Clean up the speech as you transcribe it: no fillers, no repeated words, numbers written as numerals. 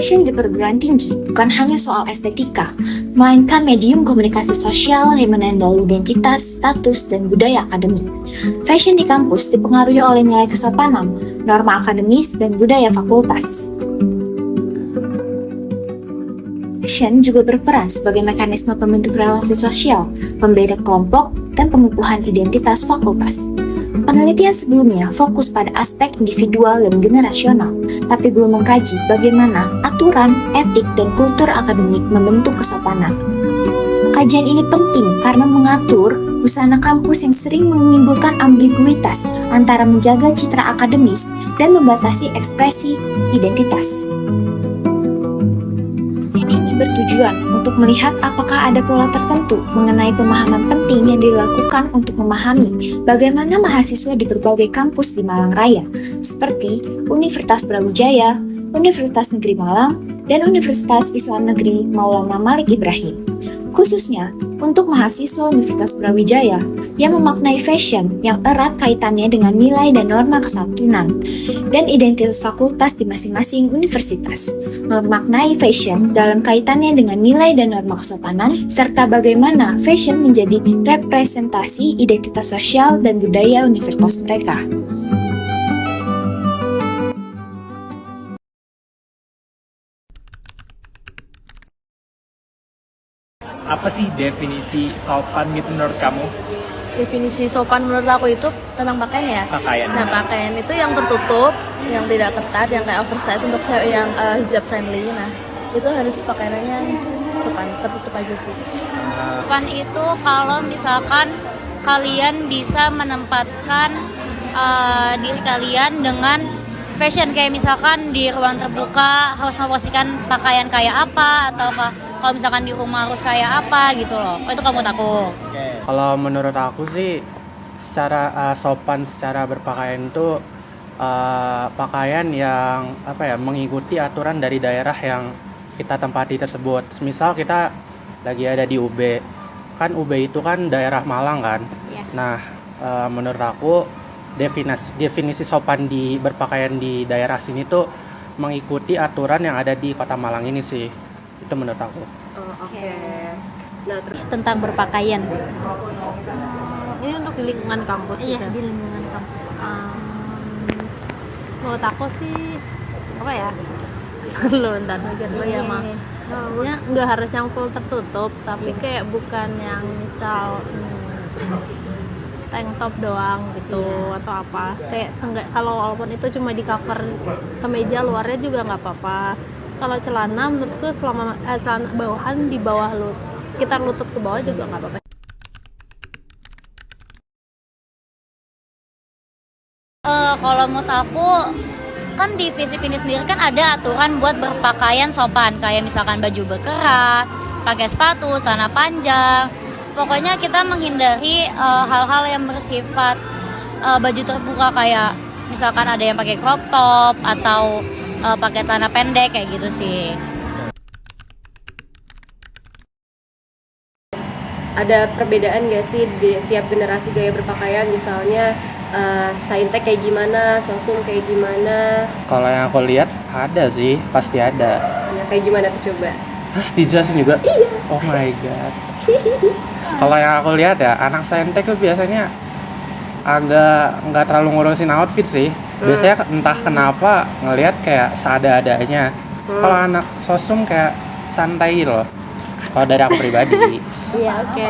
Fashion di perguruan tinggi bukan hanya soal estetika, melainkan medium komunikasi sosial yang menandai identitas, status, dan budaya akademik. Fashion di kampus dipengaruhi oleh nilai kesopanan, norma akademis, dan budaya fakultas. Fashion juga berperan sebagai mekanisme pembentuk relasi sosial, pembeda kelompok, dan pengukuhan identitas fakultas. Penelitian sebelumnya fokus pada aspek individual dan generasional, tapi belum mengkaji bagaimana aturan, etik, dan kultur akademik membentuk kesopanan. Kajian ini penting karena mengatur busana kampus yang sering menimbulkan ambiguitas antara menjaga citra akademis dan membatasi ekspresi identitas. Ini bertujuan untuk melihat apakah ada pola tertentu mengenai pemahaman penting yang dilakukan untuk memahami bagaimana mahasiswa di berbagai kampus di Malang Raya, seperti Universitas Brawijaya, Universitas Negeri Malang, dan Universitas Islam Negeri Maulana Malik Ibrahim. Khususnya untuk mahasiswa Universitas Brawijaya yang memaknai fashion yang erat kaitannya dengan nilai dan norma kesantunan dan identitas fakultas di masing-masing universitas, memaknai fashion dalam kaitannya dengan nilai dan norma kesopanan, serta bagaimana fashion menjadi representasi identitas sosial dan budaya universitas mereka. Apa sih definisi sopan gitu menurut kamu? Definisi sopan menurut aku itu tentang pakaian ya. Pakaian. Nah, pakaian itu yang tertutup, yang tidak ketat, yang kayak oversize untuk cewek yang hijab friendly. Nah, itu harus pakaiannya sopan, tertutup aja sih. Sopan itu kalau misalkan kalian bisa menempatkan diri kalian dengan fashion, kayak misalkan di ruang terbuka harus memposisikan pakaian kayak apa, atau kalau misalkan di rumah harus kayak apa gitu loh. Itu kamu aku. Kalau menurut aku sih secara sopan secara berpakaian itu pakaian yang mengikuti aturan dari daerah yang kita tempati tersebut. Misal kita lagi ada di UB, kan UB itu kan daerah Malang kan. Yeah. Nah, menurut aku definisi sopan di berpakaian di daerah sini tuh mengikuti aturan yang ada di Kota Malang ini sih. Itu menurut aku. Oke. Nah, Tentang berpakaian. ini untuk di lingkungan kampus Iya, gitu. di lingkungan kampus. Menurut aku sih apa ya? Lu bentar mikir dulu ya, Mak. Ya nggak harus yang full tertutup, tapi kayak bukan yang misal tank top doang gitu atau apa. Kayak enggak, kalau walaupun itu cuma di cover kemeja, luarnya juga nggak apa-apa. Kalau celana menurutku selama celana bawahan di bawah sekitar lutut ke bawah juga nggak apa-apa. Kalau menurut aku, kan di FISIP ini sendiri kan ada aturan buat berpakaian sopan, kayak misalkan baju berkerah, pakai sepatu, celana panjang. Pokoknya kita menghindari hal-hal yang bersifat baju terbuka, kayak misalkan ada yang pakai crop top atau pakai celana pendek kayak gitu sih. Ada perbedaan nggak sih di tiap generasi gaya berpakaian, misalnya saintek kayak gimana, sosum kayak gimana? Kalau yang aku lihat ada sih, pasti ada. Ya, kayak gimana tuh coba? Hah, dijelasin juga? Iya. Oh my god. Kalau yang aku lihat ya, anak saintek tuh biasanya agak nggak terlalu ngurusin outfit sih. Biasanya entah kenapa ngelihat kayak seada-adanya. Kalau anak sosum kayak santai loh. Kalau dari aku pribadi. Iya, oke.